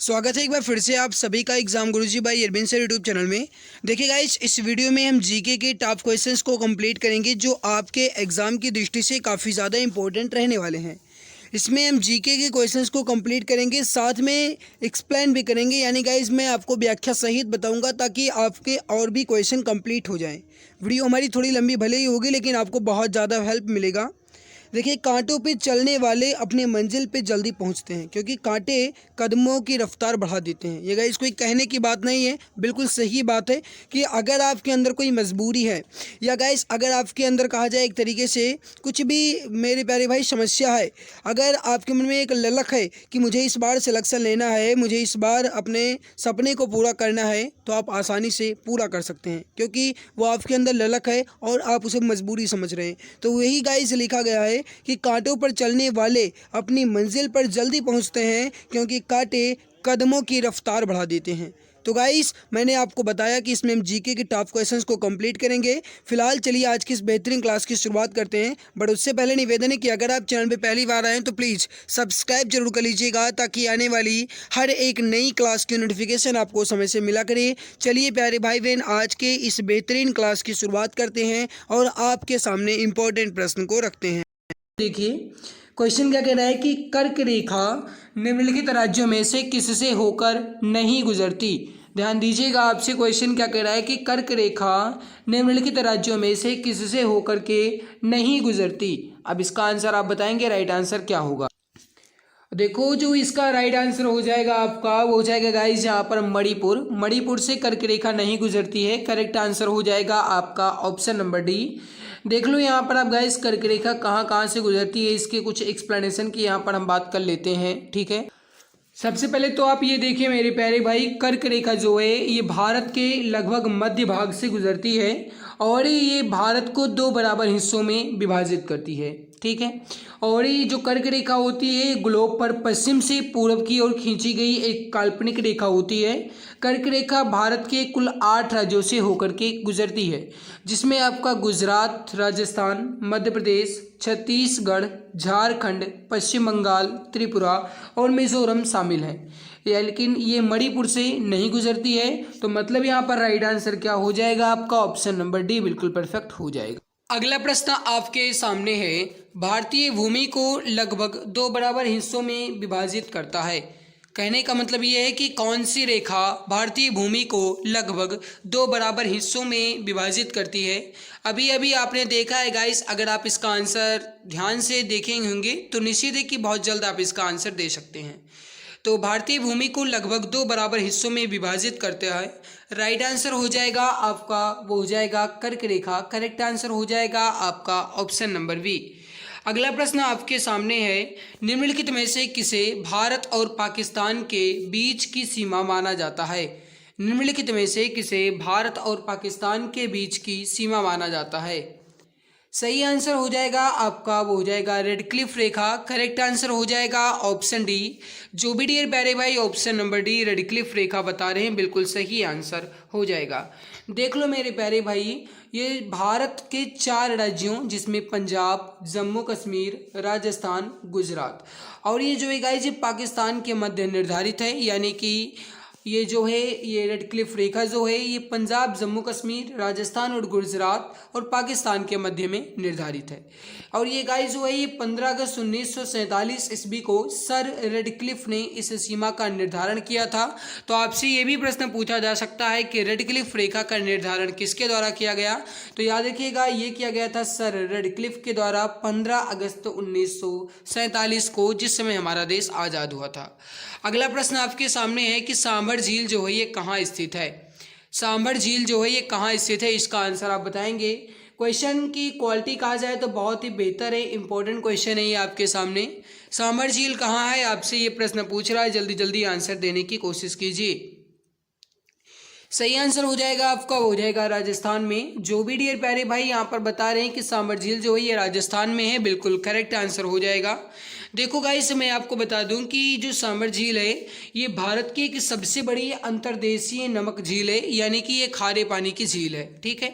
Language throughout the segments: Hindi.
स्वागत है एक बार फिर से आप सभी का एग्जाम गुरुजी भाई अरविंद सर यूट्यूब चैनल में। देखिए गाइस, इस वीडियो में हम जीके के टॉप क्वेश्चंस को कंप्लीट करेंगे जो आपके एग्ज़ाम की दृष्टि से काफ़ी ज़्यादा इंपॉर्टेंट रहने वाले हैं। इसमें हम जीके के क्वेश्चंस को कंप्लीट करेंगे, साथ में एक्सप्लेन भी करेंगे, यानी गाइस मैं आपको व्याख्या सहित बताऊंगा ताकि आपके और भी क्वेश्चन कंप्लीट हो जाएं। वीडियो हमारी थोड़ी लंबी भले ही होगी लेकिन आपको बहुत ज़्यादा हेल्प मिलेगा। देखिए, कांटों पे चलने वाले अपनी मंजिल पे जल्दी पहुंचते हैं क्योंकि कांटे कदमों की रफ्तार बढ़ा देते हैं। ये गाइस कोई कहने की बात नहीं है, बिल्कुल सही बात है कि अगर आपके अंदर कोई मजबूरी है या गाइस अगर आपके अंदर कहा जाए एक तरीके से कुछ भी मेरे प्यारे भाई समस्या है, अगर आपके मन में एक ललक है कि मुझे इस बार सिलेक्शन लेना है, मुझे इस बार अपने सपने को पूरा करना है, तो आप आसानी से पूरा कर सकते हैं क्योंकि वो आपके अंदर ललक है और आप उसे मजबूरी समझ रहे हैं। तो वही गाइस लिखा गया है कि कांटों पर चलने वाले अपनी मंजिल पर जल्दी पहुंचते हैं क्योंकि कांटे कदमों की रफ्तार बढ़ा देते हैं। तो गाइस मैंने आपको बताया कि इसमें हम जीके के टॉप क्वेश्चंस को कंप्लीट करेंगे। फिलहाल चलिए आज की इस बेहतरीन क्लास की शुरुआत करते हैं, बट उससे पहले निवेदन है कि अगर आप चैनल पे पहली बार आए हैं तो प्लीज़ सब्सक्राइब जरूर कर लीजिएगा ताकि आने वाली हर एक नई क्लास की नोटिफिकेशन आपको समय से मिला करे। चलिए प्यारे भाई बहन, आज के इस बेहतरीन क्लास की शुरुआत करते हैं और आपके सामने इंपॉर्टेंट प्रश्न को रखते हैं। देखिए, क्वेश्चन क्या कह रहा है कि कर्क रेखा निम्नलिखित राज्यों में से किससे होकर नहीं गुजरती। ध्यान दीजिएगा, आपसे क्वेश्चन क्या कह रहा है कि कर्क रेखा निम्नलिखित राज्यों में से किससे होकर के नहीं गुजरती। अब इसका आंसर आप बताएंगे, राइट आंसर क्या होगा। देखो, जो इसका राइट आंसर हो जाएगा आपका वो हो जाएगा गाइस यहाँ पर मणिपुर से कर्क रेखा नहीं गुजरती है। करेक्ट आंसर हो जाएगा आपका ऑप्शन नंबर डी। देख लो यहाँ पर आप गाइस, कर्क रेखा कहाँ कहाँ से गुजरती है, इसके कुछ एक्सप्लेनेशन की यहाँ पर हम बात कर लेते हैं। ठीक है, सबसे पहले तो आप ये देखिए मेरे प्यारे भाई, कर्क रेखा जो है ये भारत के लगभग मध्य भाग से गुजरती है और ये भारत को दो बराबर हिस्सों में विभाजित करती है। ठीक है, और ये जो कर्क रेखा होती है ग्लोब पर पश्चिम से पूर्व की ओर खींची गई एक काल्पनिक रेखा होती है। कर्क रेखा भारत के कुल 8 राज्यों से होकर के गुजरती है, जिसमें आपका गुजरात, राजस्थान, मध्य प्रदेश, छत्तीसगढ़, झारखंड, पश्चिम बंगाल, त्रिपुरा और मिजोरम शामिल है। लेकिन ये मणिपुर से नहीं गुजरती है। तो मतलब यहाँ पर राइट आंसर क्या हो जाएगा आपका ऑप्शन नंबर डी बिल्कुल परफेक्ट हो जाएगा। अगला प्रश्न आपके सामने है, भारतीय भूमि को लगभग दो बराबर हिस्सों में विभाजित करता है। कहने का मतलब ये है कि कौन सी रेखा भारतीय भूमि को लगभग दो बराबर हिस्सों में विभाजित करती है। अभी अभी आपने देखा है गाइस, अगर आप इसका आंसर ध्यान से देखेंगे होंगे तो निश्चित है कि बहुत जल्द आप इसका आंसर दे सकते हैं। तो भारतीय भूमि को लगभग दो बराबर हिस्सों में विभाजित करते हैं। राइट आंसर हो जाएगा आपका वो हो जाएगा कर्क रेखा। करेक्ट आंसर हो जाएगा आपका ऑप्शन नंबर बी। अगला प्रश्न आपके सामने है, निम्नलिखित में से किसे भारत और पाकिस्तान के बीच की सीमा माना जाता है। निम्नलिखित में से किसे भारत और पाकिस्तान के बीच की सीमा माना जाता है। सही आंसर हो जाएगा आपका वो हो जाएगा रेड क्लिफ रेखा। करेक्ट आंसर हो जाएगा ऑप्शन डी। जो भी डियर प्यारे भाई option number D red cliff रेखा बता रहे हैं, बिल्कुल सही आंसर हो जाएगा। देख लो मेरे प्यारे भाई, ये भारत के 4 राज्यों जिसमें पंजाब, जम्मू कश्मीर, राजस्थान, गुजरात और ये जो है गाइस ये पाकिस्तान के मध्य निर्धारित है। यानी कि ये जो है ये रेड क्लिफ रेखा जो है ये पंजाब, जम्मू कश्मीर, राजस्थान और गुजरात और पाकिस्तान के मध्य में निर्धारित है। और ये गाइस जो है ये 15 अगस्त 1947 ईस्वी को सर रेडक्लिफ ने इस सीमा का निर्धारण किया था। तो आपसे ये भी प्रश्न पूछा जा सकता है कि रेडक्लिफ रेखा का निर्धारण किसके द्वारा किया गया। तो याद रखिएगा ये किया गया था सर रेडक्लिफ के द्वारा 15 अगस्त 1947 को, जिस समय हमारा देश आज़ाद हुआ था। अगला प्रश्न आपके सामने है कि सांभर झील जो है ये कहाँ स्थित है। सांभर झील जो है ये कहाँ स्थित है, इसका आंसर आप बताएंगे। क्वेश्चन की क्वालिटी कहा जाए तो बहुत ही बेहतर है, इंपॉर्टेंट क्वेश्चन है ये आपके सामने। सांभर झील कहाँ है, आपसे ये प्रश्न पूछ रहा है, जल्दी जल्दी आंसर देने की कोशिश कीजिए। सही आंसर हो जाएगा आपका हो जाएगा राजस्थान में। जो भी डियर प्यारे भाई यहाँ पर बता रहे हैं कि सांभर झील जो है ये राजस्थान में है, बिल्कुल करेक्ट आंसर हो जाएगा। देखो गाइस, मैं आपको बता दूं कि जो सांबर झील है ये भारत की एक सबसे बड़ी अंतर्देशीय नमक झील है, यानी कि ये खारे पानी की झील है। ठीक है,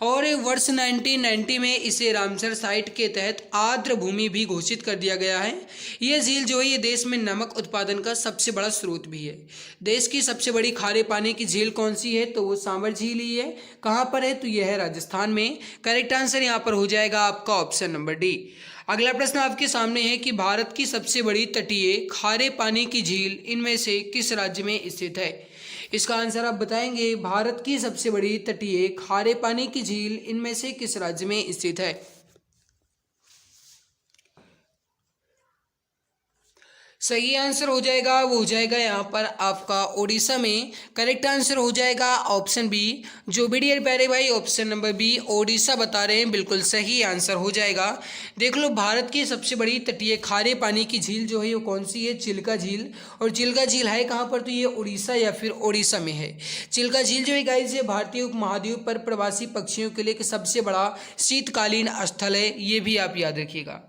और वर्ष 1990 में इसे रामसर साइट के तहत आर्द्र भूमि भी घोषित कर दिया गया है। ये झील जो है ये देश में नमक उत्पादन का सबसे बड़ा स्रोत भी है। देश की सबसे बड़ी खारे पानी की झील कौन सी है? तो वो सांबर झील ही है। कहाँ पर है? तो यह है राजस्थान में। करेक्ट आंसर यहाँ पर हो जाएगा आपका ऑप्शन नंबर डी। अगला प्रश्न आपके सामने है कि भारत की सबसे बड़ी तटीय खारे पानी की झील इनमें से किस राज्य में स्थित है? इसका आंसर आप बताएंगे। भारत की सबसे बड़ी तटीय खारे पानी की झील इनमें से किस राज्य में स्थित है? सही आंसर हो जाएगा, वो हो जाएगा यहाँ पर आपका उड़ीसा में। करेक्ट आंसर हो जाएगा ऑप्शन बी। जो भी डियर प्यारे भाई ऑप्शन नंबर बी ओडिशा बता रहे हैं, बिल्कुल सही आंसर हो जाएगा। देख लो, भारत की सबसे बड़ी तटीय खारे पानी की झील जो है वो कौन सी है? चिल्का झील। और चिल्का झील है कहाँ पर? तो ये उड़ीसा या फिर ओडिशा में है। चिल्का झील जो है गाइस ये भारतीय उपमहाद्वीप पर प्रवासी पक्षियों के लिए एक सबसे बड़ा शीतकालीन स्थल है, ये भी आप याद रखिएगा।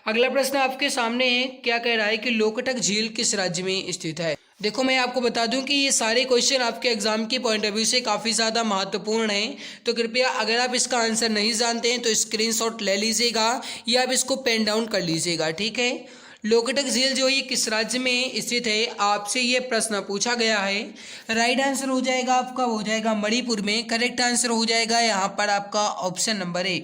अगला प्रश्न आपके सामने है, क्या कह रहा है कि लोकटक झील किस राज्य में स्थित है? देखो, मैं आपको बता दूं कि ये सारे क्वेश्चन आपके एग्जाम के पॉइंट ऑफ व्यू से काफ़ी ज़्यादा महत्वपूर्ण हैं, तो कृपया अगर आप इसका आंसर नहीं जानते हैं तो स्क्रीनशॉट ले लीजिएगा या आप इसको पेन डाउन कर लीजिएगा। ठीक है, लोकटक झील जो ये किस राज्य में स्थित है, आपसे ये प्रश्न पूछा गया है। राइट आंसर हो जाएगा आपका, हो जाएगा मणिपुर में। करेक्ट आंसर हो जाएगा यहाँ पर आपका ऑप्शन नंबर ए।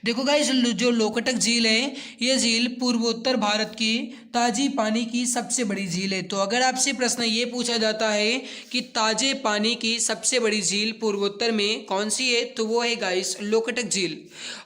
देखो गाइस, जो लोकटक झील है ये झील पूर्वोत्तर भारत की ताजी पानी की सबसे बड़ी झील है। तो अगर आपसे प्रश्न ये पूछा जाता है कि ताजे पानी की सबसे बड़ी झील पूर्वोत्तर में कौन सी है, तो वो है गाइस लोकटक झील।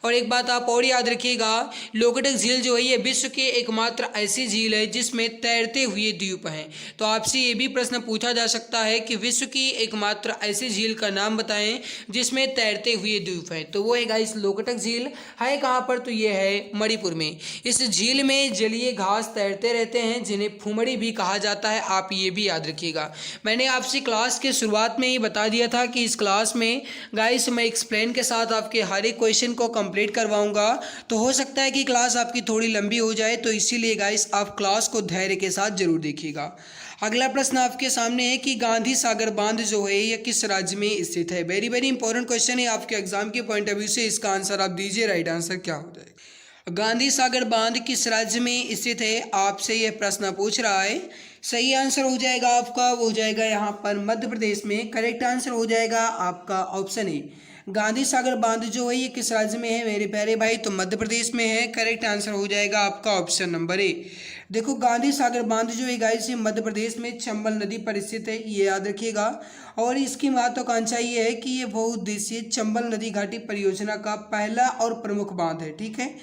और एक बात आप और याद रखिएगा, लोकटक झील जो है ये विश्व के एकमात्र ऐसी झील है जिसमें तैरते हुए द्वीप हैं। तो आपसे ये भी प्रश्न पूछा जा सकता है कि विश्व की एकमात्र ऐसी झील का नाम बताएं जिसमें तैरते हुए द्वीप हैं, तो वो है गाइस लोकटक झील। है कहाँ पर? तो ये है मणिपुर में। इस झील में जलीय घास तैरते रहते हैं जिन्हें फुमड़ी भी कहा जाता है, आप ये भी याद रखिएगा। मैंने आपसे क्लास के शुरुआत में ही बता दिया था कि इस क्लास में गाइस मैं एक्सप्लेन के साथ आपके हर एक क्वेश्चन को कंप्लीट करवाऊंगा, तो हो सकता है कि क्लास आपकी थोड़ी लंबी हो जाए, तो इसीलिए गाइस आप क्लास को धैर्य के साथ जरूर देखिएगा। अगला प्रश्न आपके सामने है कि गांधी सागर बांध जो है यह किस राज्य में स्थित है? वेरी वेरी इंपॉर्टेंट क्वेश्चन है आपके एग्जाम के पॉइंट ऑफ व्यू से। इसका आंसर आप दीजिए, राइट आंसर क्या हो जाएगा? गांधी सागर बांध किस राज्य में स्थित है, आपसे यह प्रश्न पूछ रहा है। सही आंसर हो जाएगा आपका, वो हो जाएगा यहाँ पर मध्य प्रदेश में। करेक्ट आंसर हो जाएगा आपका ऑप्शन ए। गांधी सागर बांध जो है ये किस राज्य में है मेरे प्यारे भाई? तो मध्य प्रदेश में है। करेक्ट आंसर हो जाएगा आपका ऑप्शन नंबर ए। देखो, गांधी सागर बांध जो है गाइस ये मध्य प्रदेश में चंबल नदी पर स्थित है, ये याद रखिएगा। और इसकी महत्वाकांक्षा ये है कि ये बहुउद्देशीय चंबल नदी घाटी परियोजना का पहला और प्रमुख बांध है। ठीक है,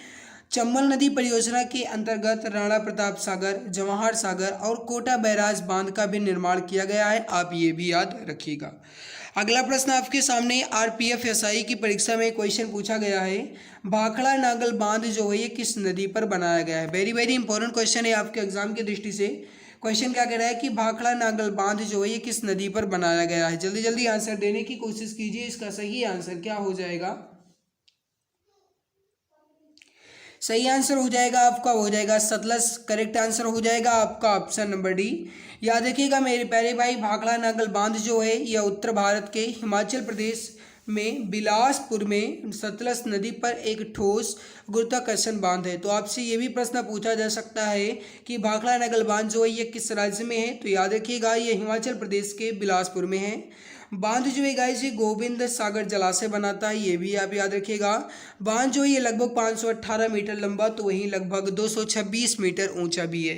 चंबल नदी परियोजना के अंतर्गत राणा प्रताप सागर, जवाहर सागर और कोटा बैराज बांध का भी निर्माण किया गया है, आप ये भी याद रखिएगा। अगला प्रश्न आपके सामने आरपीएफ एसआई की परीक्षा में क्वेश्चन पूछा गया है, भाखड़ा नागल बांध जो है ये किस नदी पर बनाया गया है? वेरी वेरी इंपॉर्टेंट क्वेश्चन है आपके एग्जाम की दृष्टि से। क्वेश्चन क्या कह रहा है कि भाखड़ा नागल बांध जो है ये किस नदी पर बनाया गया है? जल्दी जल्दी आंसर देने की कोशिश कीजिए, इसका सही आंसर क्या हो जाएगा? सही आंसर हो जाएगा आपका, हो जाएगा सतलज। करेक्ट आंसर हो जाएगा आपका ऑप्शन नंबर डी। याद रखिएगा मेरे प्यारे भाई, भाखड़ा नागल बांध जो है यह उत्तर भारत के हिमाचल प्रदेश में बिलासपुर में सतलज नदी पर एक ठोस गुरुत्वाकर्षण बांध है। तो आपसे ये भी प्रश्न पूछा जा सकता है कि भाखड़ा नागल बांध जो है ये किस राज्य में है? तो याद रखिएगा ये हिमाचल प्रदेश के बिलासपुर में है। बांध जो है गाइस ये गोविंद सागर जलाशय बनाता है, ये भी आप याद रखिएगा। बांध जो है ये लगभग 518 मीटर लंबा तो वहीं लगभग 226 मीटर ऊंचा भी है।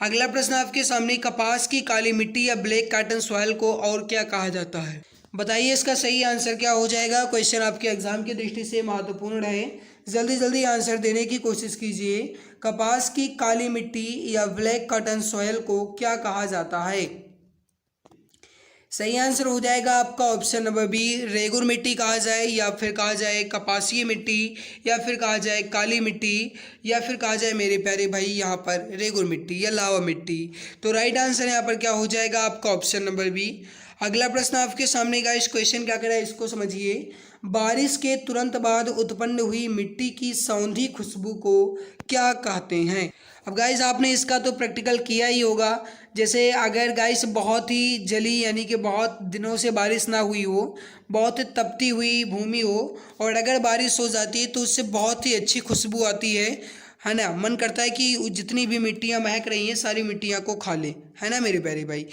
अगला प्रश्न आपके सामने, कपास की काली मिट्टी या ब्लैक कॉटन सॉइल को और क्या कहा जाता है? बताइए इसका सही आंसर क्या हो जाएगा? क्वेश्चन आपके एग्जाम की दृष्टि से महत्वपूर्ण है, जल्दी जल्दी आंसर देने की कोशिश कीजिए। कपास की काली मिट्टी या ब्लैक कॉटन सॉइल को क्या कहा जाता है? सही आंसर हो जाएगा आपका ऑप्शन नंबर बी, रेगुर मिट्टी कहा जाए या फिर कहा जाए कपासीय मिट्टी या फिर कहा जाए काली मिट्टी या फिर कहा जाए मेरे प्यारे भाई यहाँ पर रेगुर मिट्टी या लावा मिट्टी। तो राइट आंसर यहाँ पर क्या हो जाएगा आपका ऑप्शन नंबर बी। अगला प्रश्न आपके सामने गाइस, क्वेश्चन क्या कह रहा है इसको समझिए। बारिश के तुरंत बाद उत्पन्न हुई मिट्टी की सौंधी खुशबू को क्या कहते हैं। अब गाइस आपने इसका तो प्रैक्टिकल किया ही होगा। जैसे अगर गाइस बहुत ही जली यानी कि बहुत दिनों से बारिश ना हुई हो, बहुत तपती हुई भूमि हो, और अगर बारिश हो जाती है तो उससे बहुत ही अच्छी खुशबू आती है ना। मन करता है कि जितनी भी मिट्टियाँ महक रही हैं सारी मिट्टियाँ को खा लें, है ना मेरे प्यारे भाई।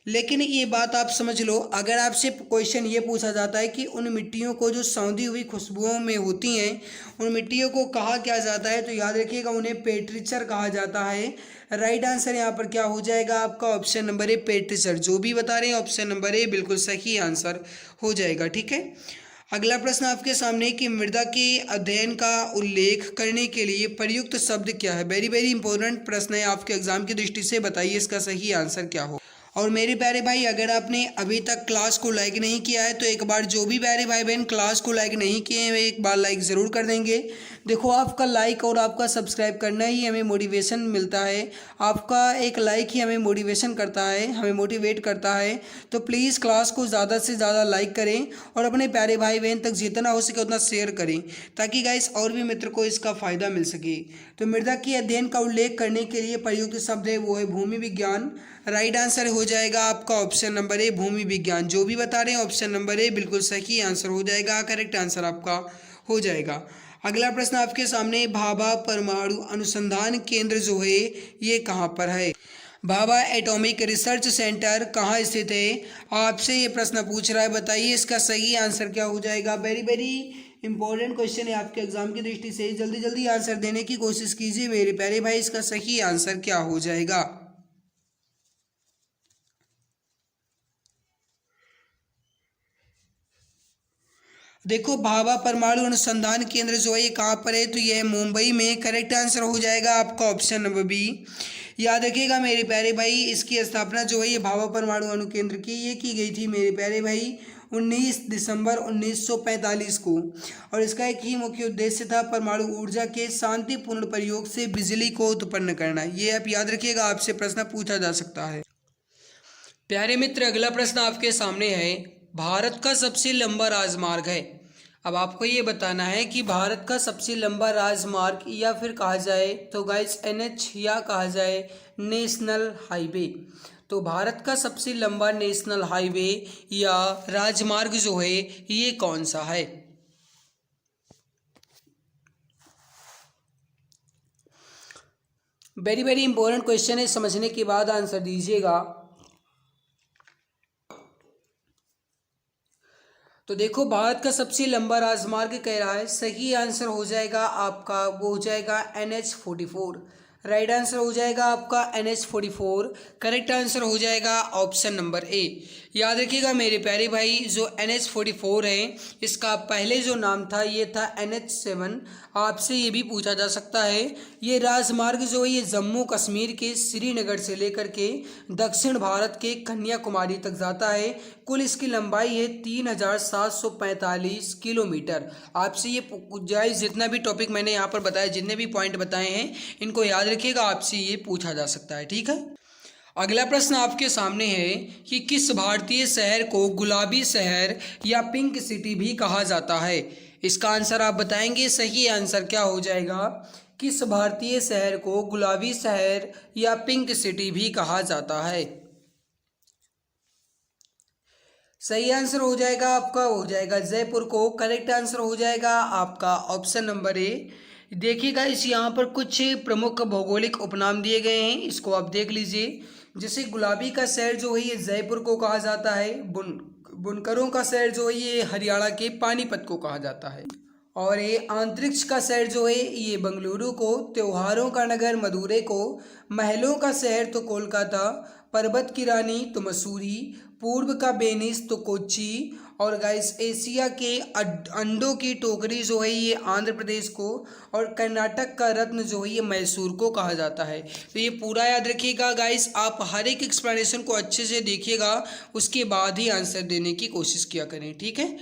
लेकिन ये बात आप समझ लो, अगर आपसे क्वेश्चन ये पूछा जाता है कि उन मिट्टियों को जो सौंधी हुई खुशबुओं में होती हैं उन मिट्टियों को कहा क्या जाता है, तो याद रखिएगा उन्हें पेट्रीचर कहा जाता है। राइट आंसर यहाँ पर क्या हो जाएगा आपका, ऑप्शन नंबर ए पेट्रीचर। जो भी बता रहे हैं ऑप्शन नंबर ए बिल्कुल सही आंसर हो जाएगा। ठीक है, अगला प्रश्न आपके सामने कि मृदा के अध्ययन का उल्लेख करने के लिए प्रयुक्त शब्द क्या है। वेरी वेरी इंपॉर्टेंट प्रश्न है आपके एग्जाम की दृष्टि से, बताइए इसका सही आंसर क्या हो। और मेरे प्यारे भाई अगर आपने अभी तक क्लास को लाइक नहीं किया है तो एक बार, जो भी प्यारे भाई बहन क्लास को लाइक नहीं किए हैं एक बार लाइक ज़रूर कर देंगे। देखो आपका लाइक और आपका सब्सक्राइब करना ही हमें मोटिवेशन मिलता है। आपका एक लाइक ही हमें मोटिवेशन करता है, हमें मोटिवेट करता है। तो प्लीज़ क्लास को ज़्यादा से ज़्यादा लाइक करें और अपने प्यारे भाई बहन तक जितना हो सके उतना शेयर करें, ताकि गाइस और भी मित्र को इसका फ़ायदा मिल सके। तो मृदा के अध्ययन का उल्लेख करने के लिए प्रयुक्त शब्द है वो है भूमि विज्ञान। राइट आंसर हो जाएगा आपका ऑप्शन नंबर ए भूमि विज्ञान। जो भी बता रहे हैं ऑप्शन नंबर ए बिल्कुल सही आंसर हो जाएगा, करेक्ट आंसर आपका हो जाएगा। अगला प्रश्न आपके सामने, भाभा परमाणु अनुसंधान केंद्र जो है ये कहाँ पर है। भाभा एटॉमिक रिसर्च सेंटर कहाँ स्थित है, आपसे ये प्रश्न पूछ रहा है, बताइए इसका सही आंसर क्या हो जाएगा। वेरी वेरी इंपॉर्टेंट क्वेश्चन है आपके एग्जाम की दृष्टि से, जल्दी जल्दी आंसर देने की कोशिश कीजिए मेरे प्यारे भाई, इसका सही आंसर क्या हो जाएगा। देखो भाभा परमाणु अनुसंधान केंद्र जो है ये कहाँ पर है, तो ये है मुंबई में। करेक्ट आंसर हो जाएगा आपका ऑप्शन नंबर बी। याद रखिएगा मेरे प्यारे भाई, इसकी स्थापना जो है ये भाभा परमाणु अणु केंद्र की ये की गई थी मेरे प्यारे भाई 19 दिसंबर 1945 को। और इसका एक ही मुख्य उद्देश्य था परमाणु ऊर्जा के शांतिपूर्ण प्रयोग से बिजली को उत्पन्न करना। ये आप याद रखिएगा, आपसे प्रश्न पूछा जा सकता है। प्यारे मित्र अगला प्रश्न आपके सामने है, भारत का सबसे लंबा राजमार्ग है। अब आपको ये बताना है कि भारत का सबसे लंबा राजमार्ग, या फिर कहा जाए तो गाइस एनएच, या कहा जाए नेशनल हाईवे। तो भारत का सबसे लंबा नेशनल हाईवे या राजमार्ग जो है ये कौन सा है। वेरी वेरी इंपॉर्टेंट क्वेश्चन है, समझने के बाद आंसर दीजिएगा। तो देखो भारत का सबसे लंबा राजमार्ग कह रहा है, सही आंसर हो जाएगा आपका वो हो जाएगा NH44। राइट आंसर हो जाएगा आपका NH44। करेक्ट आंसर हो जाएगा ऑप्शन नंबर ए। याद रखिएगा मेरे प्यारे भाई, जो NH44 है इसका पहले जो नाम था ये था NH7। आपसे ये भी पूछा जा सकता है, ये राजमार्ग जो है ये जम्मू कश्मीर के श्रीनगर से लेकर के दक्षिण भारत के कन्याकुमारी तक जाता है। कुल इसकी लंबाई है 3745 किलोमीटर। आपसे ये गाइस जितना भी टॉपिक मैंने यहाँ पर बताया, जितने भी पॉइंट बताए हैं इनको याद रखिएगा, आपसे ये पूछा जा सकता है। ठीक है, अगला प्रश्न आपके सामने है कि किस भारतीय शहर को गुलाबी शहर या पिंक सिटी भी कहा जाता है। इसका आंसर आप बताएंगे, सही आंसर क्या हो जाएगा। किस भारतीय शहर को गुलाबी शहर या पिंक सिटी भी कहा जाता है। सही आंसर हो जाएगा आपका हो जाएगा जयपुर को। करेक्ट आंसर हो जाएगा आपका ऑप्शन नंबर ए। देखिएगा इस यहाँ पर कुछ प्रमुख भौगोलिक उपनाम दिए गए हैं, इसको आप देख लीजिए। जैसे गुलाबी का शहर जो है ये जयपुर को कहा जाता है, बुनकरों का शहर जो है ये हरियाणा के पानीपत को कहा जाता है, और ये अंतरिक्ष का शहर जो है ये बेंगलुरु को, त्योहारों का नगर मदुरै को, महलों का शहर तो कोलकाता, पर्वत की रानी तो मसूरी, पूर्व का वेनिस तो कोच्चि, और गाइस एशिया के अंडों की टोकरी जो है ये आंध्र प्रदेश को, और कर्नाटक का रत्न जो है ये मैसूर को कहा जाता है। तो ये पूरा याद रखिएगा गाइस, आप हर एक एक्सप्लेनेशन को अच्छे से देखिएगा, उसके बाद ही आंसर देने की कोशिश किया करें। ठीक है,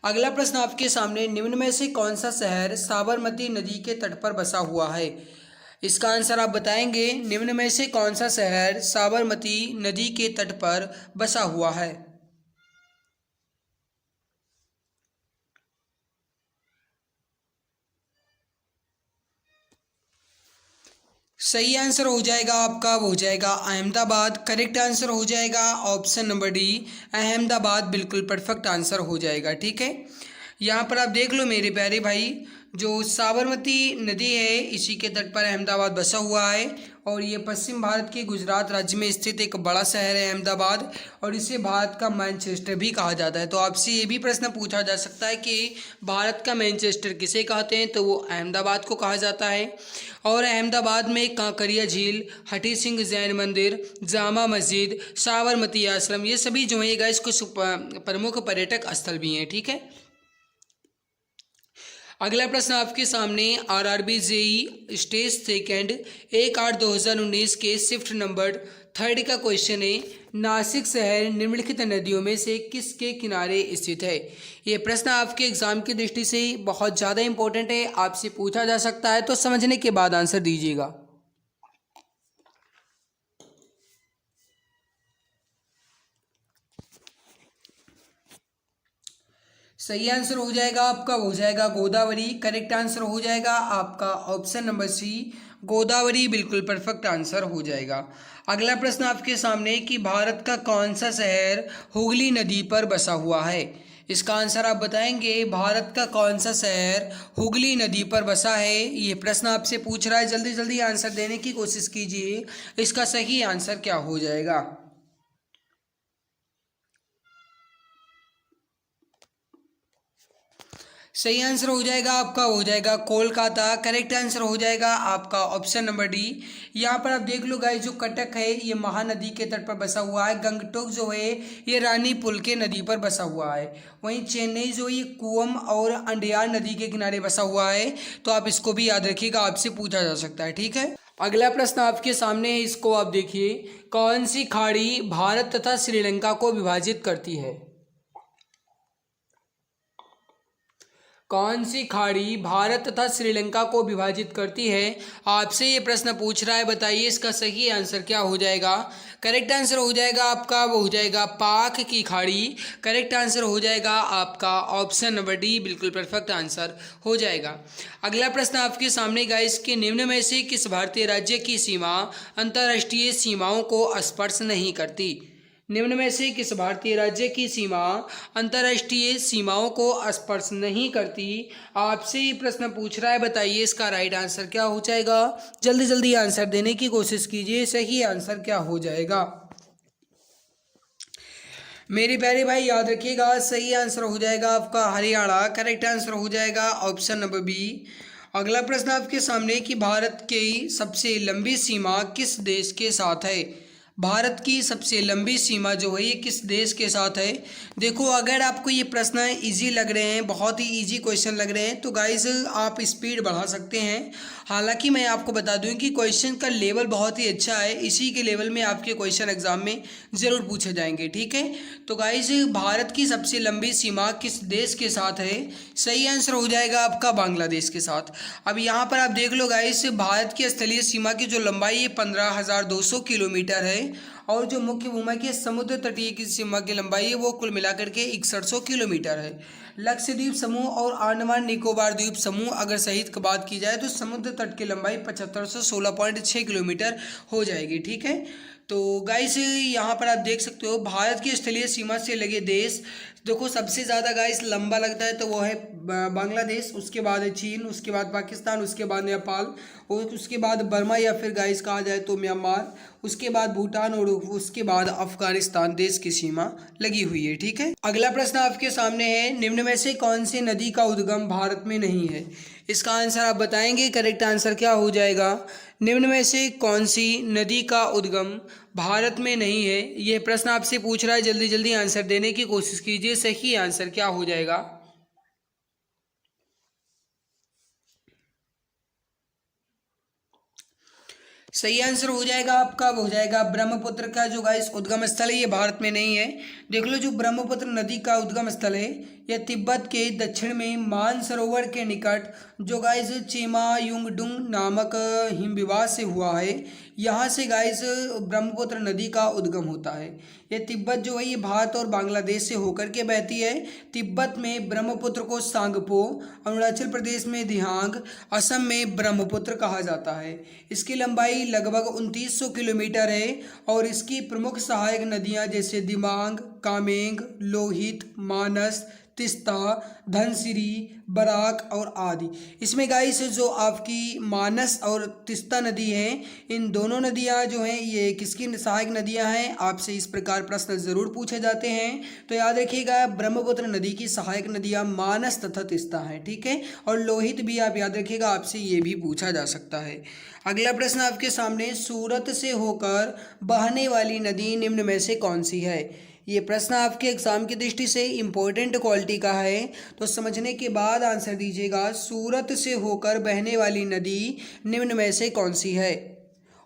अगला प्रश्न आपके सामने, निम्न में से कौन सा शहर साबरमती नदी के तट पर बसा हुआ है। इसका आंसर आप बताएंगे, निम्न में से कौन सा शहर साबरमती नदी के तट पर बसा हुआ है। सही आंसर हो जाएगा आपका, वो हो जाएगा अहमदाबाद। करेक्ट आंसर हो जाएगा ऑप्शन नंबर डी, अहमदाबाद बिल्कुल परफेक्ट आंसर हो जाएगा। ठीक है, यहाँ पर आप देख लो मेरे प्यारे भाई, जो साबरमती नदी है इसी के तट पर अहमदाबाद बसा हुआ है, और ये पश्चिम भारत के गुजरात राज्य में स्थित एक बड़ा शहर है अहमदाबाद, और इसे भारत का मैनचेस्टर भी कहा जाता है। तो आपसे ये भी प्रश्न पूछा जा सकता है कि भारत का मैनचेस्टर किसे कहते हैं, तो वो अहमदाबाद को कहा जाता है। और अहमदाबाद में कांकरिया झील, हठी सिंह जैन मंदिर, जामा मस्जिद, साबरमती आश्रम, ये सभी जो है गाइस कुछ प्रमुख पर्यटक स्थल भी हैं। ठीक है, अगला प्रश्न आपके सामने आरआरबी जेई स्टेज सेकंड 1/8/2019 के शिफ्ट नंबर 3 का क्वेश्चन है। नासिक शहर निम्नलिखित नदियों में से किसके किनारे स्थित है? ये प्रश्न आपके एग्जाम की दृष्टि से बहुत ज़्यादा इंपॉर्टेंट है, आपसे पूछा जा सकता है, तो समझने के बाद आंसर दीजिएगा। सही आंसर हो जाएगा आपका, हो जाएगा गोदावरी। करेक्ट आंसर हो जाएगा आपका ऑप्शन नंबर सी, गोदावरी बिल्कुल परफेक्ट आंसर हो जाएगा। अगला प्रश्न आपके सामने कि भारत का कौन सा शहर हुगली नदी पर बसा हुआ है? इसका आंसर आप बताएंगे। भारत का कौन सा शहर हुगली नदी पर बसा है, ये प्रश्न आपसे पूछ रहा है। जल्दी जल्दी आंसर देने की कोशिश कीजिए, इसका सही आंसर क्या हो जाएगा। सही आंसर हो जाएगा आपका, हो जाएगा कोलकाता। करेक्ट आंसर हो जाएगा आपका ऑप्शन नंबर डी। यहाँ पर आप देख लो गाइस, जो कटक है ये महानदी के तट पर बसा हुआ है। गंगटोक जो है ये रानी पुल के नदी पर बसा हुआ है। वहीं चेन्नई जो ये कुवम और अंडयार नदी के किनारे बसा हुआ है। तो आप इसको भी याद रखिएगा, आपसे पूछा जा सकता है। ठीक है, अगला प्रश्न आपके सामने है, इसको आप देखिए। कौन सी खाड़ी भारत तथा श्रीलंका को विभाजित करती है? कौन सी खाड़ी भारत तथा श्रीलंका को विभाजित करती है? आपसे ये प्रश्न पूछ रहा है, बताइए इसका सही आंसर क्या हो जाएगा। करेक्ट आंसर हो जाएगा आपका, वो हो जाएगा पाक की खाड़ी। करेक्ट आंसर हो जाएगा आपका ऑप्शन नंबर डी, बिल्कुल परफेक्ट आंसर हो जाएगा। अगला प्रश्न आपके सामने गाइस के निम्न में से किस भारतीय राज्य की सीमा अंतर्राष्ट्रीय सीमाओं को स्पर्श नहीं करती? निम्न में से किस भारतीय राज्य की सीमा अंतर्राष्ट्रीय सीमाओं को स्पर्श नहीं करती? आपसे ये प्रश्न पूछ रहा है, बताइए इसका राइट आंसर क्या हो जाएगा। जल्दी जल्दी आंसर देने की कोशिश कीजिए, सही आंसर क्या हो जाएगा। मेरे प्यारे भाई याद रखिएगा, सही आंसर हो जाएगा आपका हरियाणा। करेक्ट आंसर हो जाएगा ऑप्शन नंबर बी। अगला प्रश्न आपके सामने कि भारत की सबसे लंबी सीमा किस देश के साथ है? भारत की सबसे लंबी सीमा जो है ये किस देश के साथ है? देखो, अगर आपको ये प्रश्न इजी लग रहे हैं, बहुत ही इजी क्वेश्चन लग रहे हैं, तो गाइस आप स्पीड बढ़ा सकते हैं। हालांकि मैं आपको बता दूं कि क्वेश्चन का लेवल बहुत ही अच्छा है, इसी के लेवल में आपके क्वेश्चन एग्जाम में ज़रूर पूछे जाएंगे। ठीक है, तो गाइस भारत की सबसे लंबी सीमा किस देश के साथ है? सही आंसर हो जाएगा आपका बांग्लादेश के साथ। अब यहाँ पर आप देख लो गाइस, भारत की स्थलीय सीमा की जो लंबाई है 15,200 किलोमीटर है, और जो मुख्य भूमि की समुद्र तटीय की सीमा की लंबाई है वो कुल मिलाकर के 6100 किलोमीटर है। लक्षद्वीप समूह और अंडमान निकोबार द्वीप समूह अगर सहित की बात की जाए तो समुद्र तट की लंबाई 7516.6 किलोमीटर हो जाएगी। ठीक है, तो गाइस यहाँ पर आप देख सकते हो भारत की स्थलीय सीमा से लगे देश, देखो सबसे ज़्यादा गाइस लंबा लगता है तो वो है बांग्लादेश, उसके बाद है चीन, उसके बाद पाकिस्तान, उसके बाद नेपाल, और उसके बाद बर्मा या फिर गाइस कहा जाए तो म्यांमार, उसके बाद भूटान, और उसके बाद अफगानिस्तान देश की सीमा लगी हुई है। ठीक है, अगला प्रश्न आपके सामने है, निम्न में से कौन सी नदी का उद्गम भारत में नहीं है? इसका आंसर आप बताएंगे। करेक्ट आंसर क्या हो जाएगा। निम्न में से कौन सी नदी का उद्गम भारत में नहीं है, यह प्रश्न आपसे पूछ रहा है। जल्दी जल्दी आंसर देने की कोशिश कीजिए, सही आंसर क्या हो जाएगा। सही आंसर हो जाएगा आपका, हो जाएगा ब्रह्मपुत्र का जो गाइस उद्गम स्थल है ये भारत में नहीं है। देख लो, जो ब्रह्मपुत्र नदी का उद्गम स्थल है यह तिब्बत के दक्षिण में मानसरोवर के निकट जो गाइस चेमायुंगडुंग नामक हिमविवाह से हुआ है, यहाँ से गाइस ब्रह्मपुत्र नदी का उद्गम होता है। यह तिब्बत जो है ये भारत और बांग्लादेश से होकर के बहती है। तिब्बत में ब्रह्मपुत्र को सांगपो, अरुणाचल प्रदेश में दिहांग, असम में ब्रह्मपुत्र कहा जाता है। इसकी लंबाई लगभग 2900 किलोमीटर है और इसकी प्रमुख सहायक नदियाँ जैसे दिबांग, कामेंग, लोहित, मानस, तिस्ता, धनसिरी, बराक और आदि। इसमें गाइस जो आपकी मानस और तिस्ता नदी है, इन दोनों नदियां जो हैं ये किसकी सहायक नदियां हैं? आपसे इस प्रकार प्रश्न ज़रूर पूछे जाते हैं। तो याद रखिएगा ब्रह्मपुत्र नदी की सहायक नदियां मानस तथा तिस्ता हैं, ठीक है। और लोहित भी आप याद रखिएगा, आपसे ये भी पूछा जा सकता है। अगला प्रश्न आपके सामने, सूरत से होकर बहने वाली नदी निम्न में से कौन सी है? ये प्रश्न आपके एग्जाम की दृष्टि से इम्पोर्टेंट क्वालिटी का है, तो समझने के बाद आंसर दीजिएगा। सूरत से होकर बहने वाली नदी निम्न में से कौन सी है?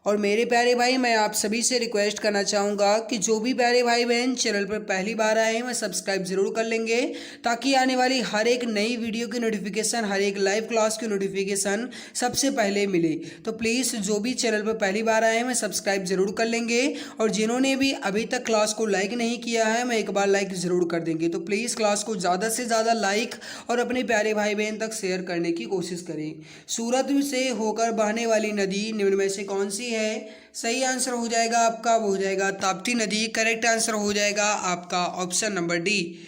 और मेरे प्यारे भाई, मैं आप सभी से रिक्वेस्ट करना चाहूँगा कि जो भी प्यारे भाई बहन चैनल पर पहली बार आए हैं वह सब्सक्राइब जरूर कर लेंगे, ताकि आने वाली हर एक नई वीडियो की नोटिफिकेशन, हर एक लाइव क्लास की नोटिफिकेशन सबसे पहले मिले। तो प्लीज़ जो भी चैनल पर पहली बार आए हैं वह सब्सक्राइब जरूर कर लेंगे, और जिन्होंने भी अभी तक क्लास को लाइक नहीं किया है मैं एक बार लाइक ज़रूर कर देंगे। तो प्लीज़ क्लास को ज़्यादा से ज़्यादा लाइक और अपने प्यारे भाई बहन तक शेयर करने की कोशिश करें। सूरत से होकर बहने वाली नदी निम्न में से कौन सी है? सही आंसर हो जाएगा आपका, वो हो जाएगा ताप्ती नदी। करेक्ट आंसर हो जाएगा आपका ऑप्शन नंबर डी।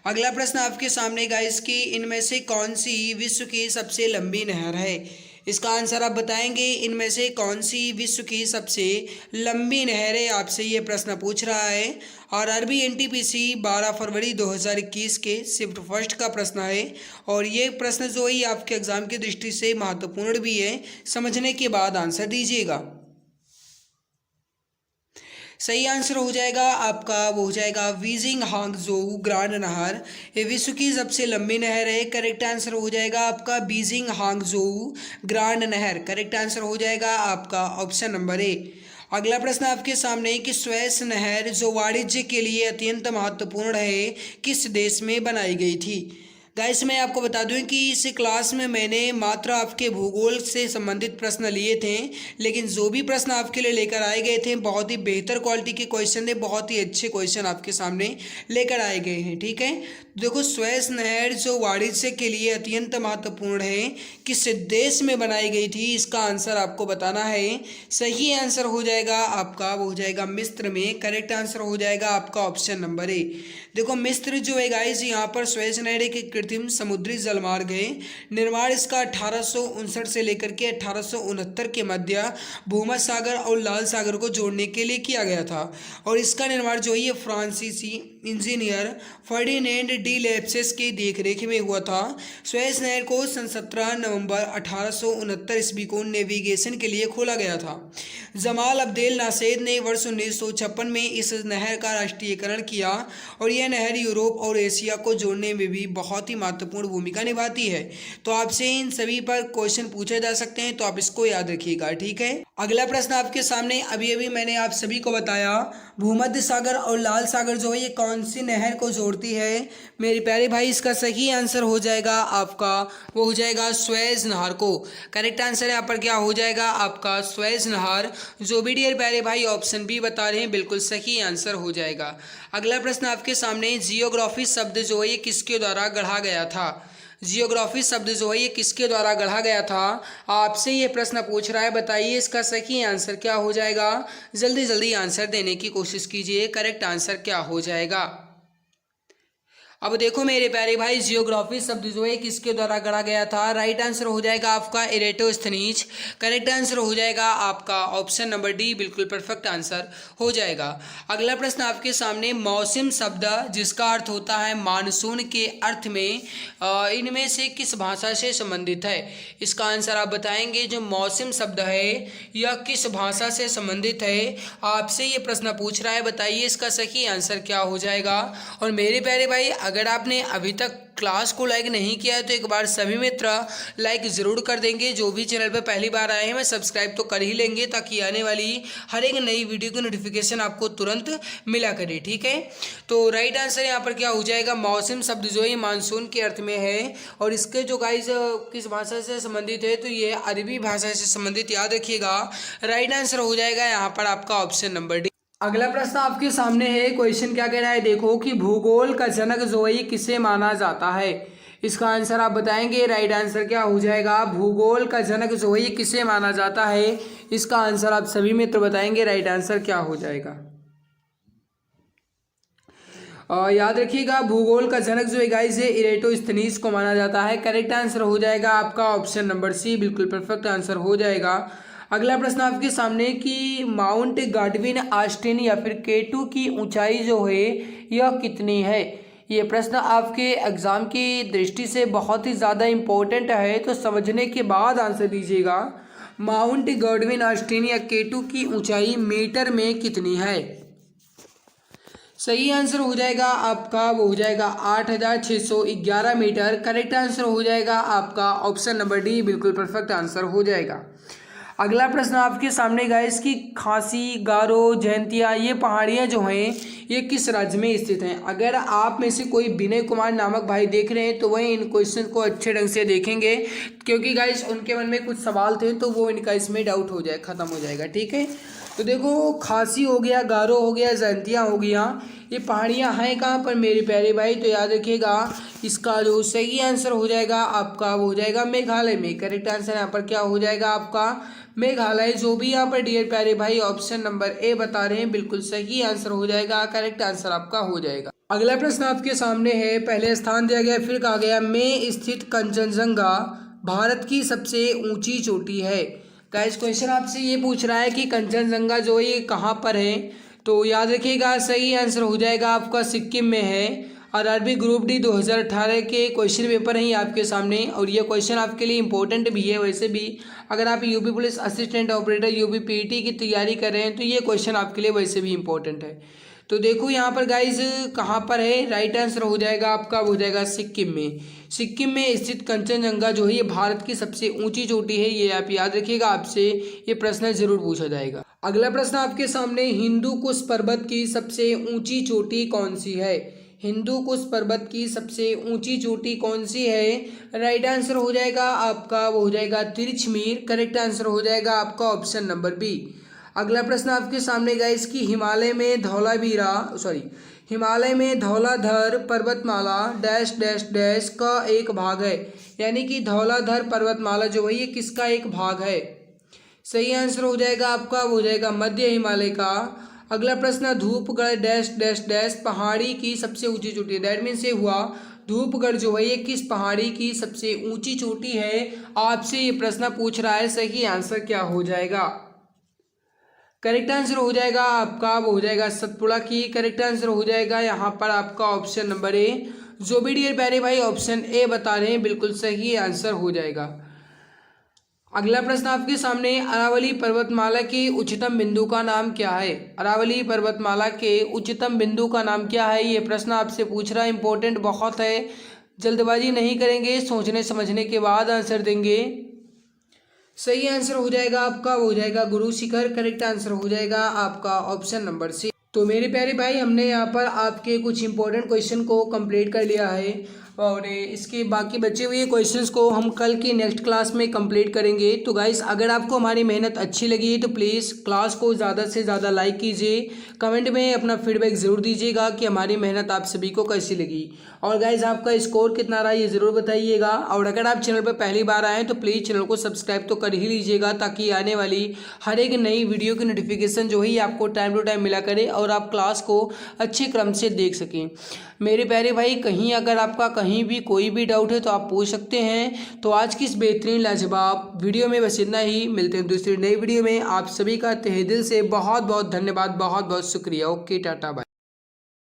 अगला प्रश्न आपके सामने गाइस की इनमें से कौन सी विश्व की सबसे लंबी नहर है? इसका आंसर आप बताएंगे। इनमें से कौन सी विश्व की सबसे लंबी नहर है, आपसे ये प्रश्न पूछ रहा है। और आरबी एनटीपीसी 12 फरवरी 2021 के शिफ्ट फर्स्ट का प्रश्न है, और ये प्रश्न जो है आपके एग्जाम की दृष्टि से महत्वपूर्ण भी है। समझने के बाद आंसर दीजिएगा। सही आंसर हो जाएगा आपका, वो हो जाएगा वीजिंग हांगजोउ ग्रांड नहर। ये विश्व की सबसे लंबी नहर है। करेक्ट आंसर हो जाएगा आपका बीजिंग हांगजोउ ग्रांड नहर। करेक्ट आंसर हो जाएगा आपका ऑप्शन नंबर ए। अगला प्रश्न आपके सामने कि स्वेस नहर जो वाणिज्य के लिए अत्यंत महत्वपूर्ण है, किस देश में बनाई गई थी? गाइस मैं आपको बता दूं कि इस क्लास में मैंने मात्र आपके भूगोल से संबंधित प्रश्न लिए थे, लेकिन जो भी प्रश्न आपके लिए लेकर आए गए थे बहुत ही बेहतर क्वालिटी के क्वेश्चन थे, बहुत ही अच्छे क्वेश्चन आपके सामने लेकर आए गए हैं, ठीक है। देखो, स्वेस नहर जो वाणिज्य के लिए अत्यंत महत्वपूर्ण है, किस देश में बनाई गई थी, इसका आंसर आपको बताना है। सही आंसर हो जाएगा आपका, वो हो जाएगा मिस्र में। करेक्ट आंसर हो जाएगा आपका ऑप्शन नंबर ए। देखो, मिस्र जो है गाइस, यहाँ पर स्वेस नहर एक कृत्रिम समुद्री जलमार्ग है। निर्माण इसका 1859 से लेकर के 1869 के मध्य भूमध्य सागर और लाल सागर को जोड़ने के लिए किया गया था, और इसका निर्माण जो है ये फ्रांसीसी इंजीनियर फर्डिनेंड डी लेप्सिस की देखरेख में हुआ था। स्वेस नहर को सन 17 नवंबर 1869 ईस्वी को नेविगेशन के लिए खोला गया था। जमाल अब्देल नासेर ने वर्ष 1956 में इस नहर का राष्ट्रीयकरण किया, और यह नहर यूरोप और एशिया को जोड़ने में भी बहुत ही महत्वपूर्ण भूमिका निभाती है। तो आपसे इन सभी पर क्वेश्चन पूछे जा सकते हैं, तो आप इसको याद रखिएगा, ठीक है। अगला प्रश्न आपके सामने, अभी मैंने आप सभी को बताया भूमध्य सागर और लाल सागर जो है ये कौन सी नहर को जोड़ती है? मेरे प्यारे भाई, इसका सही आंसर हो जाएगा आपका, वो हो जाएगा स्वेज नहर को। करेक्ट आंसर यहाँ पर क्या हो जाएगा आपका, स्वेज नहर। जो भी डियर प्यारे भाई ऑप्शन बी बता रहे हैं, बिल्कुल सही आंसर हो जाएगा। अगला प्रश्न आपके सामने, जियोग्राफी शब्द जो है ये किसके द्वारा गढ़ा गया था? जियोग्राफी शब्द जो है ये किसके द्वारा गढ़ा गया था, आपसे ये प्रश्न पूछ रहा है। बताइए इसका सही आंसर क्या हो जाएगा। जल्दी जल्दी आंसर देने की कोशिश कीजिए। करेक्ट आंसर क्या हो जाएगा। अब देखो मेरे प्यारे भाई, जियोग्राफी शब्द जो है किसके द्वारा गढ़ा गया था? राइट आंसर हो जाएगा आपका इरेटोस्थनीज। करेक्ट आंसर हो जाएगा आपका ऑप्शन नंबर डी, बिल्कुल परफेक्ट आंसर हो जाएगा। अगला प्रश्न आपके सामने, मौसम शब्द जिसका अर्थ होता है मानसून के अर्थ में इनमें से किस भाषा से संबंधित है? इसका आंसर आप बताएंगे। जो मौसम शब्द है यह किस भाषा से संबंधित है, आपसे ये प्रश्न पूछ रहा है। बताइए इसका सही आंसर क्या हो जाएगा। और मेरे प्यारे भाई, अगर आपने अभी तक क्लास को लाइक नहीं किया है तो एक बार सभी मित्र लाइक ज़रूर कर देंगे। जो भी चैनल पर पहली बार आए हैं मैं सब्सक्राइब तो कर ही लेंगे, ताकि आने वाली हर एक नई वीडियो की नोटिफिकेशन आपको तुरंत मिला करे। ठीक है, तो राइट आंसर यहाँ पर क्या हो जाएगा, मौसम शब्द जो है मानसून के अर्थ में है, और इसके जो गाइस किस भाषा से संबंधित है तो ये अरबी भाषा से संबंधित, याद रखिएगा। राइट आंसर हो जाएगा यहाँ पर आपका ऑप्शन नंबर डी। अगला प्रश्न आपके सामने है, क्वेश्चन क्या कह रहा है देखो कि भूगोल का जनक जो है किसे माना जाता है। इसका आंसर आप बताएंगे। राइट आंसर क्या हो जाएगा, भूगोल का जनक जो है किसे माना जाता है। इसका आंसर आप सभी मित्र बताएंगे। राइट आंसर क्या हो जाएगा, याद रखिएगा भूगोल का जनक जो है गाइस है इरेटोस्थनीज को माना जाता है। करेक्ट आंसर हो जाएगा आपका ऑप्शन नंबर सी, बिल्कुल परफेक्ट आंसर हो जाएगा। अगला प्रश्न आपके सामने कि माउंट गाडविन ऑस्टिन या फिर K2 की ऊंचाई जो है यह कितनी है। ये प्रश्न आपके एग्जाम की दृष्टि से बहुत ही ज़्यादा इम्पोर्टेंट है, तो समझने के बाद आंसर दीजिएगा। माउंट गाडविन ऑस्टिन या K2 की ऊंचाई मीटर में कितनी है। सही आंसर हो जाएगा आपका, वो हो जाएगा 8611 मीटर। करेक्ट आंसर हो जाएगा आपका ऑप्शन नंबर डी, बिल्कुल परफेक्ट आंसर हो जाएगा। अगला प्रश्न आपके सामने गाइस की खासी, गारो, जयंतिया ये पहाड़ियाँ जो हैं ये किस राज्य में स्थित हैं। अगर आप में से कोई विनय कुमार नामक भाई देख रहे हैं तो वही इन क्वेश्चन को अच्छे ढंग से देखेंगे, क्योंकि गाइस उनके मन में कुछ सवाल थे तो वो इनका इसमें डाउट हो जाए, ख़त्म हो जाएगा। ठीक है, तो देखो खासी हो गया, गारो हो गया, जयंतिया हो गया, ये पहाड़ियाँ हैं कहाँ पर मेरे प्यारे भाई। तो याद रखिएगा इसका जो सही आंसर हो जाएगा आपका वो हो जाएगा मेघालय में। करेक्ट आंसर यहाँ पर क्या हो जाएगा आपका मेघालय। जो भी यहाँ पर डियर प्यारे भाई ऑप्शन नंबर ए बता रहे हैं बिल्कुल सही आंसर हो जाएगा। करेक्ट आंसर आपका हो जाएगा। अगला प्रश्न आपके सामने है, पहले स्थान दिया गया फिर कहा गया में स्थित कंचनजंगा भारत की सबसे ऊंची चोटी है। गाइस क्वेश्चन आपसे ये पूछ रहा है कि कंचनजंगा जो है ये कहाँ पर है। तो याद रखिएगा सही आंसर हो जाएगा आपका सिक्किम में है। और आरआरबी ग्रुप डी 2018 के क्वेश्चन पेपर हैं आपके सामने, और ये क्वेश्चन आपके लिए इंपॉर्टेंट भी है। वैसे भी अगर आप UP police assistant operator UP PT की तैयारी कर रहे हैं तो ये क्वेश्चन आपके लिए वैसे भी इंपॉर्टेंट है। तो देखो यहाँ पर गाइज कहाँ पर है, राइट आंसर हो जाएगा आपका हो जाएगा सिक्किम में। सिक्किम में स्थित कंचनजंगा जो है ये भारत की सबसे ऊंची चोटी है। ये आप याद रखिएगा, आपसे ये प्रश्न जरूर पूछा जाएगा। अगला प्रश्न आपके सामने, हिंदू कुश पर्वत की सबसे ऊंची चोटी कौन सी है। हिंदू कुश पर्वत की सबसे ऊंची चोटी कौन सी है। राइट आंसर हो जाएगा आपका वो हो जाएगा तिरछमीर। करेक्ट आंसर हो जाएगा आपका ऑप्शन नंबर बी। अगला प्रश्न आपके सामने गाइस कि हिमालय में धौलाधर पर्वतमाला डैश डैश डैश का एक भाग है। यानी कि धौलाधर पर्वतमाला जो है ये किसका एक भाग है। सही आंसर हो जाएगा आपका वो हो जाएगा मध्य हिमालय का। अगला प्रश्न, धूपगढ़ डैश डैश डैश पहाड़ी की सबसे ऊंची चोटी है। दैट मीन्स ये हुआ धूपगढ़ जो है ये किस पहाड़ी की सबसे ऊंची चोटी है। आपसे ये प्रश्न पूछ रहा है, सही आंसर क्या हो जाएगा। करेक्ट आंसर हो जाएगा आपका वो हो जाएगा सतपुड़ा की। करेक्ट आंसर हो जाएगा यहाँ पर आपका ऑप्शन नंबर ए। जो भी डियर प्यारे भाई ऑप्शन ए बता रहे हैं बिल्कुल सही आंसर हो जाएगा। अगला प्रश्न आपके सामने, अरावली पर्वतमाला के उच्चतम बिंदु का नाम क्या है। अरावली पर्वतमाला के उच्चतम बिंदु का नाम क्या है, ये प्रश्न आपसे पूछ रहा है, इंपॉर्टेंट बहुत है। जल्दबाजी नहीं करेंगे, सोचने समझने के बाद आंसर देंगे। सही आंसर हो जाएगा आपका वो हो जाएगा गुरु शिखर। करेक्ट आंसर हो जाएगा आपका ऑप्शन नंबर सी। तो मेरे प्यारे भाई हमने यहाँ पर आपके कुछ इंपॉर्टेंट क्वेश्चन को कंप्लीट कर लिया है, और इसके बाकी बचे हुए क्वेश्चंस को हम कल की नेक्स्ट क्लास में कंप्लीट करेंगे। तो गाइस अगर आपको हमारी मेहनत अच्छी लगी है तो प्लीज़ क्लास को ज़्यादा से ज़्यादा लाइक कीजिए, कमेंट में अपना फीडबैक ज़रूर दीजिएगा कि हमारी मेहनत आप सभी को कैसी लगी। और गाइस आपका स्कोर कितना रहा ये ज़रूर बताइएगा। और अगर आप चैनल पर पहली बार आएँ तो प्लीज़ चैनल को सब्सक्राइब तो कर ही लीजिएगा, ताकि आने वाली हर एक नई वीडियो की नोटिफिकेशन जो है आपको टाइम टू टाइम मिला करे और आप क्लास को अच्छे क्रम से देख सकें। मेरे प्यारे भाई कहीं अगर आपका कहीं भी कोई भी डाउट है तो आप पूछ सकते हैं। तो आज की इस बेहतरीन लाजवाब वीडियो में बस इतना ही। मिलते हैं दूसरी नई वीडियो में। आप सभी का तहे दिल से बहुत बहुत धन्यवाद, बहुत बहुत शुक्रिया। Okay tata bye.